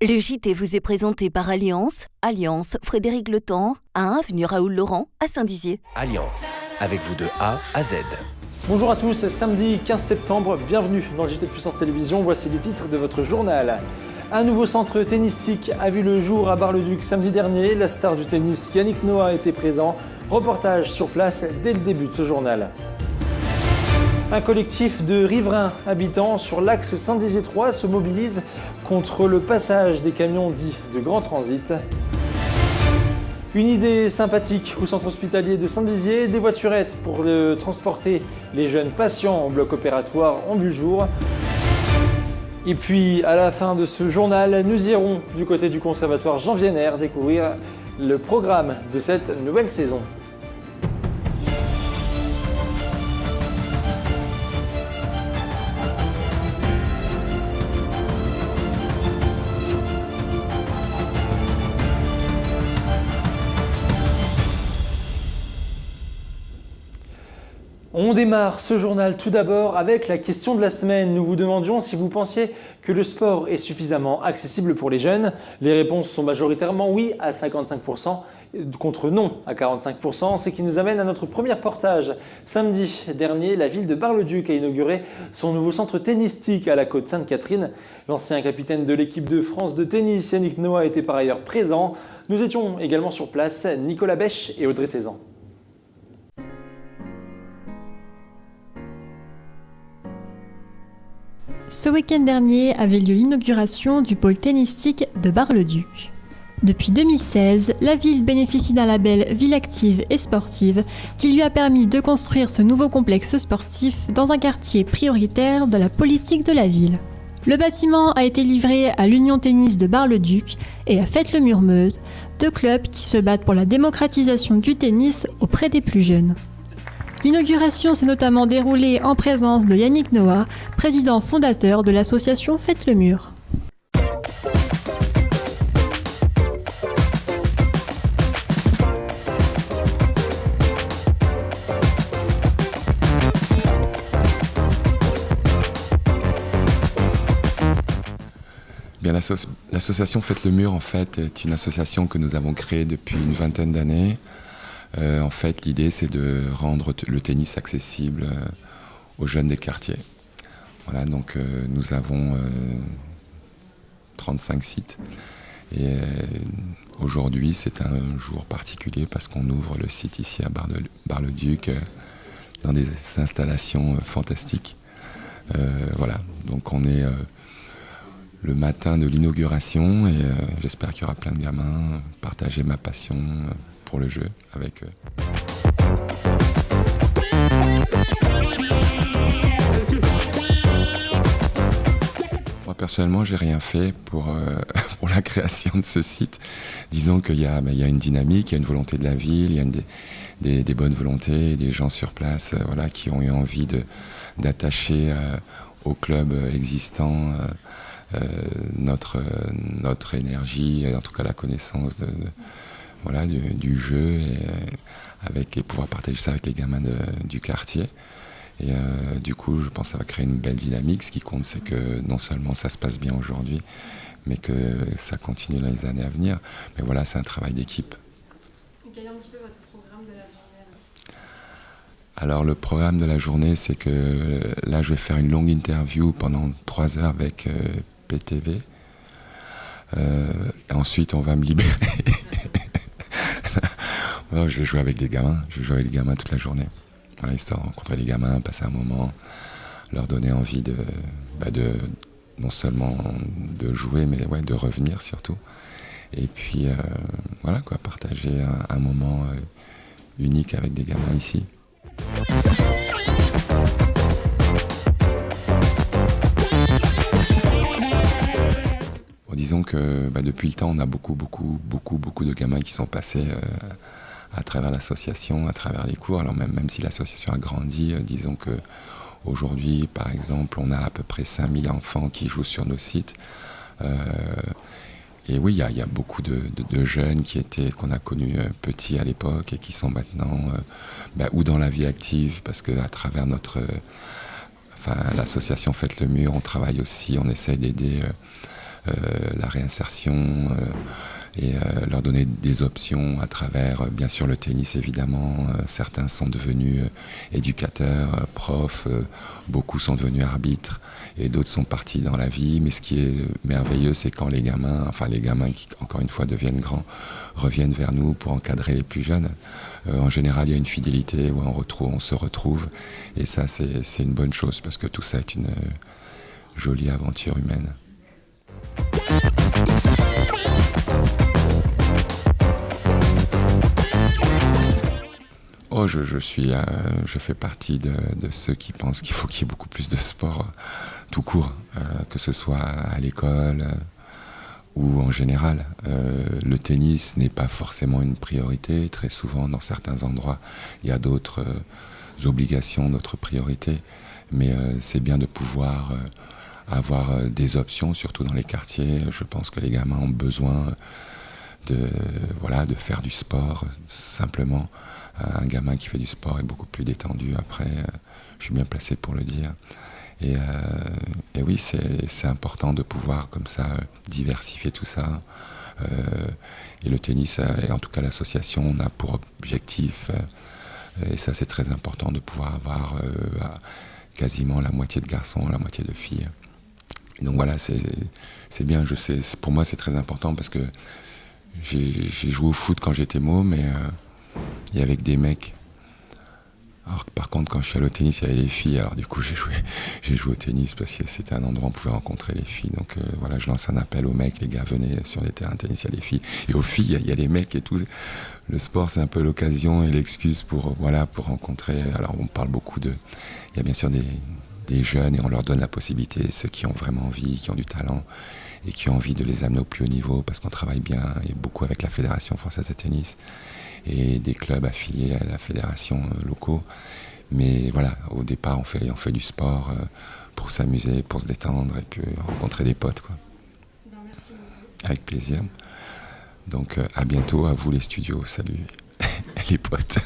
Le JT vous est présenté par Alliance, Frédéric Le Temps, à 1 avenue Raoul-Laurent, à Saint-Dizier. Alliance, avec vous de A à Z. Bonjour à tous, samedi 15 septembre, bienvenue dans le JT de Puissance Télévisions, voici les titres de votre journal. Un nouveau centre tennistique a vu le jour à Bar-le-Duc samedi dernier, la star du tennis Yannick Noah était présent, reportage sur place dès le début de ce journal. Un collectif de riverains habitants sur l'axe Saint-Dizier-Troyes se mobilise contre le passage des camions dits de grand transit. Une idée sympathique au centre hospitalier de Saint-Dizier, des voiturettes pour transporter les jeunes patients en bloc opératoire ont vu le jour. Et puis, à la fin de ce journal, nous irons du côté du conservatoire Jean Vienner découvrir le programme de cette nouvelle saison. On démarre ce journal tout d'abord avec la question de la semaine. Nous vous demandions si vous pensiez que le sport est suffisamment accessible pour les jeunes. Les réponses sont majoritairement oui à 55%, contre non à 45%, ce qui nous amène à notre premier reportage. Samedi dernier, la ville de Bar-le-Duc a inauguré son nouveau centre tennistique à la côte Sainte-Catherine. L'ancien capitaine de l'équipe de France de tennis, Yannick Noah, était par ailleurs présent. Nous étions également sur place, Nicolas Bèche et Audrey Tézan. Ce week-end dernier avait lieu l'inauguration du pôle tennistique de Bar-le-Duc. Depuis 2016, la ville bénéficie d'un label Ville active et sportive qui lui a permis de construire ce nouveau complexe sportif dans un quartier prioritaire de la politique de la ville. Le bâtiment a été livré à l'Union Tennis de Bar-le-Duc et à Fête-le-Mur-Meuse, deux clubs qui se battent pour la démocratisation du tennis auprès des plus jeunes. L'inauguration s'est notamment déroulée en présence de Yannick Noah, président fondateur de l'association Faites le Mur. Bien, l'association Faites le Mur en fait est une association que nous avons créée depuis une vingtaine d'années. En fait, l'idée, c'est de rendre le tennis accessible aux jeunes des quartiers. Voilà, donc nous avons 35 sites. Et aujourd'hui, c'est un jour particulier parce qu'on ouvre le site ici à Bar-le-Duc dans des installations fantastiques. Voilà, donc on est le matin de l'inauguration et j'espère qu'il y aura plein de gamins, partager ma passion pour le jeu avec eux. Moi personnellement, j'ai rien fait pour la création de ce site. Disons qu'il y a une dynamique, il y a une volonté de la ville, il y a des bonnes volontés, des gens sur place voilà, qui ont eu envie d'attacher au club existant notre énergie, en tout cas la connaissance voilà, du jeu et pouvoir partager ça avec les gamins du quartier. Et du coup, je pense que ça va créer une belle dynamique. Ce qui compte, c'est que non seulement ça se passe bien aujourd'hui, mais que ça continue dans les années à venir. Mais voilà, c'est un travail d'équipe. Quel est un petit peu votre programme de la journée ? Alors, le programme de la journée, c'est que là, je vais faire une longue interview pendant 3 heures avec PTV. Ensuite, on va me libérer. Non, je vais jouer avec les gamins. Je vais jouer avec les gamins toute la journée. Voilà, histoire de rencontrer les gamins, passer un moment, leur donner envie de non seulement de jouer, mais ouais, de revenir surtout. Et puis, voilà quoi, partager un moment unique avec des gamins ici. Disons que depuis le temps, on a beaucoup de gamins qui sont passés à travers l'association, à travers les cours. Alors même si l'association a grandi, disons qu'aujourd'hui, par exemple, on a à peu près 5000 enfants qui jouent sur nos sites. Et oui, il y a beaucoup de jeunes qu'on a connus petits à l'époque et qui sont maintenant ou dans la vie active, parce qu'à travers l'association Faites le Mur, on travaille aussi, on essaye d'aider la réinsertion et leur donner des options à travers, bien sûr, le tennis, évidemment. Certains sont devenus éducateurs, profs, beaucoup sont devenus arbitres et d'autres sont partis dans la vie. Mais ce qui est merveilleux, c'est quand les gamins qui, encore une fois, deviennent grands, reviennent vers nous pour encadrer les plus jeunes. En général, il y a une fidélité où on se retrouve. Et ça, c'est une bonne chose parce que tout ça est une jolie aventure humaine. Oh, je fais partie de ceux qui pensent qu'il faut qu'il y ait beaucoup plus de sport tout court, que ce soit à l'école ou en général. Le tennis n'est pas forcément une priorité. Très souvent, dans certains endroits, il y a d'autres obligations, d'autres priorités. Mais c'est bien de pouvoir avoir des options, surtout dans les quartiers. Je pense que les gamins ont besoin de faire du sport, simplement. Un gamin qui fait du sport est beaucoup plus détendu. Après, je suis bien placé pour le dire. Et oui, c'est important de pouvoir comme ça diversifier tout ça. Et le tennis, et en tout cas l'association, on a pour objectif, et ça c'est très important, de pouvoir avoir quasiment la moitié de garçons, la moitié de filles. Et donc voilà, c'est bien. Je sais, pour moi c'est très important parce que j'ai joué au foot quand j'étais môme et avec des mecs. Alors que par contre, quand je suis allé au tennis, il y avait les filles. Alors du coup, j'ai joué au tennis parce que c'était un endroit où on pouvait rencontrer les filles. Donc voilà, je lance un appel aux mecs. Les gars, venez sur les terrains de tennis, il y a les filles. Et aux filles, il y a les mecs et tout. Le sport, c'est un peu l'occasion et l'excuse pour rencontrer. Alors on parle beaucoup il y a bien sûr des jeunes et on leur donne la possibilité, ceux qui ont vraiment envie, qui ont du talent et qui ont envie de les amener au plus haut niveau parce qu'on travaille bien et beaucoup avec la Fédération française de tennis et des clubs affiliés à la fédération locaux. Mais voilà, au départ, on fait du sport pour s'amuser, pour se détendre et puis rencontrer des potes, quoi. Merci. Avec plaisir. Donc à bientôt, à vous les studios. Salut les potes.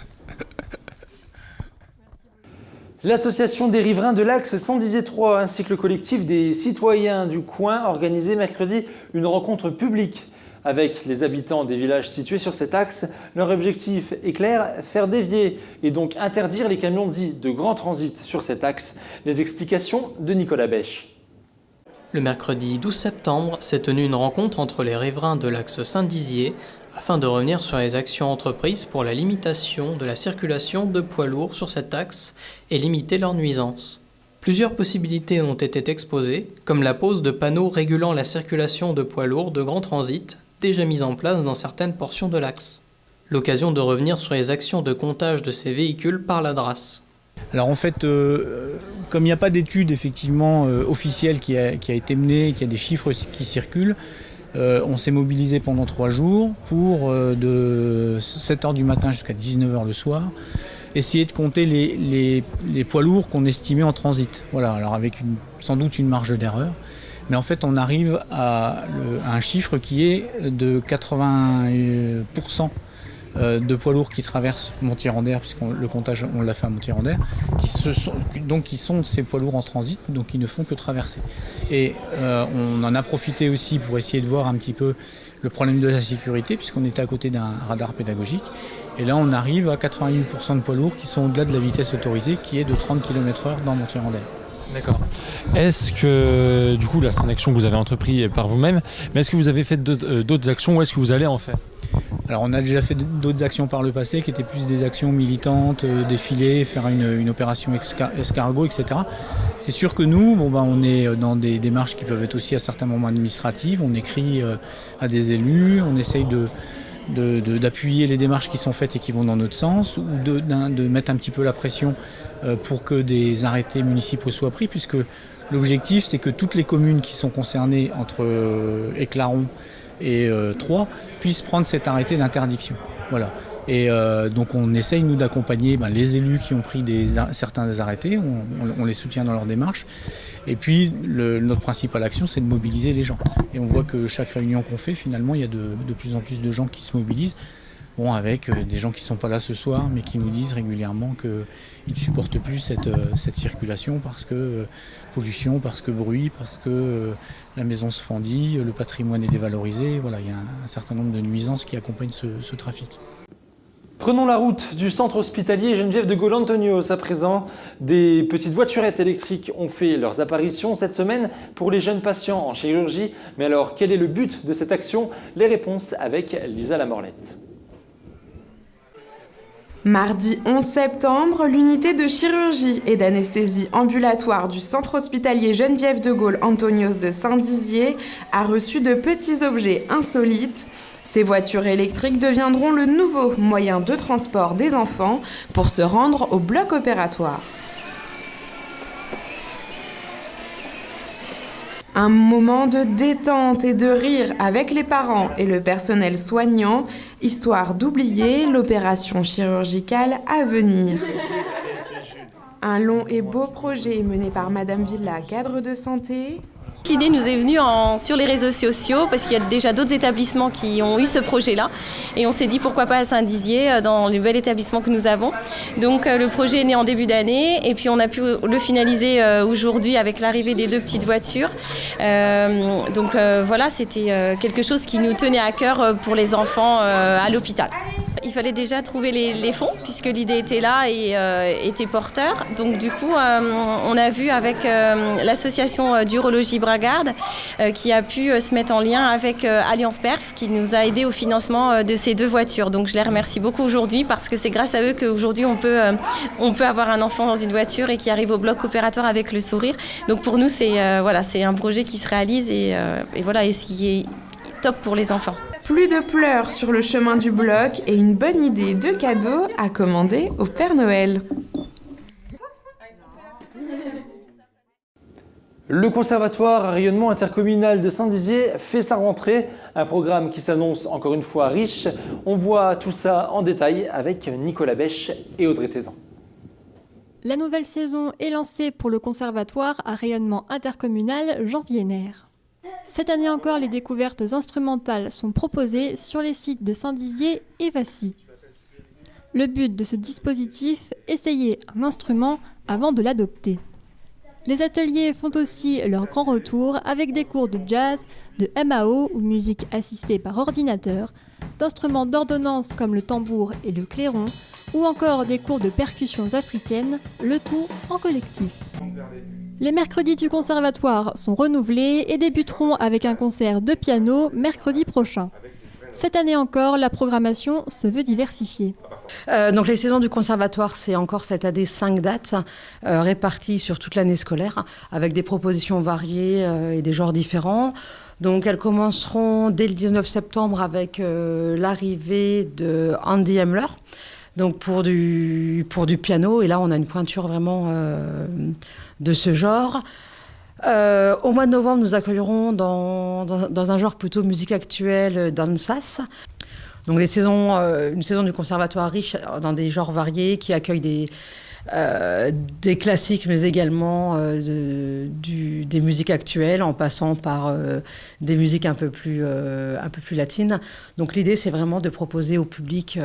L'association des riverains de l'Axe 110/3 ainsi que le collectif des citoyens du coin organisaient mercredi une rencontre publique avec les habitants des villages situés sur cet axe. Leur objectif est clair, faire dévier et donc interdire les camions dits de grand transit sur cet axe. Les explications de Nicolas Bèche. Le mercredi 12 septembre s'est tenue une rencontre entre les riverains de l'axe Saint-Dizier afin de revenir sur les actions entreprises pour la limitation de la circulation de poids lourds sur cet axe et limiter leurs nuisances. Plusieurs possibilités ont été exposées, comme la pose de panneaux régulant la circulation de poids lourds de grand transit, déjà mise en place dans certaines portions de l'axe. L'occasion de revenir sur les actions de comptage de ces véhicules par la DRAS. Alors en fait, comme il n'y a pas d'étude effectivement officielle qui a été menée, qu'il y a des chiffres qui circulent, on s'est mobilisé pendant 3 jours pour de 7h du matin jusqu'à 19h le soir, essayer de compter les poids lourds qu'on estimait en transit. Voilà, alors avec sans doute une marge d'erreur. Mais en fait, on arrive à un chiffre qui est de 80% de poids lourds qui traversent Montier-en-Der, puisque le comptage, on l'a fait à Montier-en-Der, qui sont ces poids lourds en transit, donc qui ne font que traverser. Et on en a profité aussi pour essayer de voir un petit peu le problème de la sécurité, puisqu'on était à côté d'un radar pédagogique. Et là, on arrive à 88% de poids lourds qui sont au-delà de la vitesse autorisée, qui est de 30 km/h dans Montier-en-Der. D'accord. Est-ce que, du coup, là, c'est une action que vous avez entreprise par vous-même, mais est-ce que vous avez fait d'autres actions ou est-ce que vous allez en faire ? Alors, on a déjà fait d'autres actions par le passé qui étaient plus des actions militantes, défiler, faire une opération escargot, etc. C'est sûr que nous, on est dans des démarches qui peuvent être aussi à certains moments administratives. On écrit à des élus, on essaye d'appuyer les démarches qui sont faites et qui vont dans notre sens, ou de mettre un petit peu la pression pour que des arrêtés municipaux soient pris, puisque l'objectif c'est que toutes les communes qui sont concernées entre Éclaron et Troyes puissent prendre cet arrêté d'interdiction. Voilà. Et donc on essaye nous d'accompagner les élus qui ont pris certains arrêtés, on les soutient dans leur démarche. Et puis notre principale action c'est de mobiliser les gens. Et on voit que chaque réunion qu'on fait finalement il y a de plus en plus de gens qui se mobilisent. Bon, avec des gens qui ne sont pas là ce soir, mais qui nous disent régulièrement qu'ils ne supportent plus cette circulation parce que pollution, parce que bruit, parce que la maison se fendit, le patrimoine est dévalorisé. Voilà, il y a un certain nombre de nuisances qui accompagnent ce trafic. Prenons la route du centre hospitalier Geneviève de Gaulle-Antonios à présent. Des petites voiturettes électriques ont fait leurs apparitions cette semaine pour les jeunes patients en chirurgie. Mais alors, quel est le but de cette action? Les réponses avec Lisa Lamorlette. Mardi 11 septembre, l'unité de chirurgie et d'anesthésie ambulatoire du centre hospitalier Geneviève de Gaulle-Antonios de Saint-Dizier a reçu de petits objets insolites. Ces voitures électriques deviendront le nouveau moyen de transport des enfants pour se rendre au bloc opératoire. Un moment de détente et de rire avec les parents et le personnel soignant, histoire d'oublier l'opération chirurgicale à venir. Un long et beau projet mené par Madame Villa, cadre de santé. L'idée nous est venue sur les réseaux sociaux parce qu'il y a déjà d'autres établissements qui ont eu ce projet-là et on s'est dit pourquoi pas à Saint-Dizier dans le bel établissement que nous avons. Donc le projet est né en début d'année et puis on a pu le finaliser aujourd'hui avec l'arrivée des 2 petites voitures. Donc voilà, c'était quelque chose qui nous tenait à cœur pour les enfants à l'hôpital. Il fallait déjà trouver les fonds puisque l'idée était là et était porteur. Donc du coup, on a vu avec l'association d'urologie Bragarde qui a pu se mettre en lien avec Alliance Perf qui nous a aidé au financement de ces 2 voitures. Donc je les remercie beaucoup aujourd'hui parce que c'est grâce à eux qu'aujourd'hui on peut avoir un enfant dans une voiture et qui arrive au bloc opératoire avec le sourire. Donc pour nous, c'est un projet qui se réalise et ce qui est top pour les enfants. Plus de pleurs sur le chemin du bloc et une bonne idée de cadeau à commander au Père Noël. Le conservatoire à rayonnement intercommunal de Saint-Dizier fait sa rentrée, un programme qui s'annonce encore une fois riche. On voit tout ça en détail avec Nicolas Bèche et Audrey Tézan. La nouvelle saison est lancée pour le conservatoire à rayonnement intercommunal Jean Vienner. Cette année encore, les découvertes instrumentales sont proposées sur les sites de Saint-Dizier et Vassy. Le but de ce dispositif, essayer un instrument avant de l'adopter. Les ateliers font aussi leur grand retour avec des cours de jazz, de MAO ou musique assistée par ordinateur, d'instruments d'ordonnance comme le tambour et le clairon, ou encore des cours de percussions africaines, le tout en collectif. Les mercredis du conservatoire sont renouvelés et débuteront avec un concert de piano mercredi prochain. Cette année encore, la programmation se veut diversifiée. Donc les saisons du conservatoire, c'est encore cette année 5 dates réparties sur toute l'année scolaire avec des propositions variées et des genres différents. Donc elles commenceront dès le 19 septembre avec l'arrivée de Andy Hemler. Donc pour du piano, et là on a une pointure vraiment de ce genre. Au mois de novembre, nous accueillerons dans un genre plutôt musique actuelle, dansas. Donc une saison du conservatoire riche dans des genres variés qui accueille des classiques, mais également des musiques actuelles, en passant par des musiques un peu plus latines. Donc l'idée, c'est vraiment de proposer au public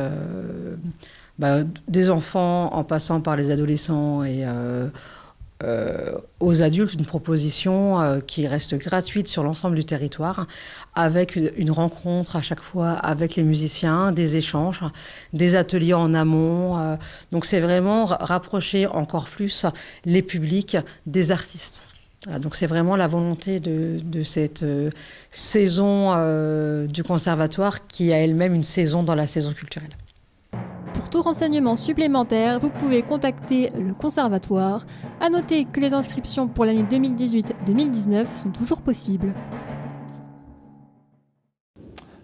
des enfants, en passant par les adolescents et aux adultes, une proposition qui reste gratuite sur l'ensemble du territoire, avec une rencontre à chaque fois avec les musiciens, des échanges, des ateliers en amont. Donc c'est vraiment rapprocher encore plus les publics des artistes. Voilà, donc c'est vraiment la volonté de cette saison du conservatoire qui a elle-même une saison dans la saison culturelle. Pour tout renseignement supplémentaire, vous pouvez contacter le conservatoire. À noter que les inscriptions pour l'année 2018-2019 sont toujours possibles.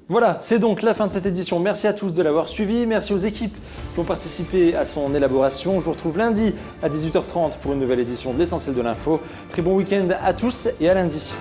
Voilà, c'est donc la fin de cette édition. Merci à tous de l'avoir suivi. Merci aux équipes qui ont participé à son élaboration. Je vous retrouve lundi à 18h30 pour une nouvelle édition de l'Essentiel de l'info. Très bon week-end à tous et à lundi.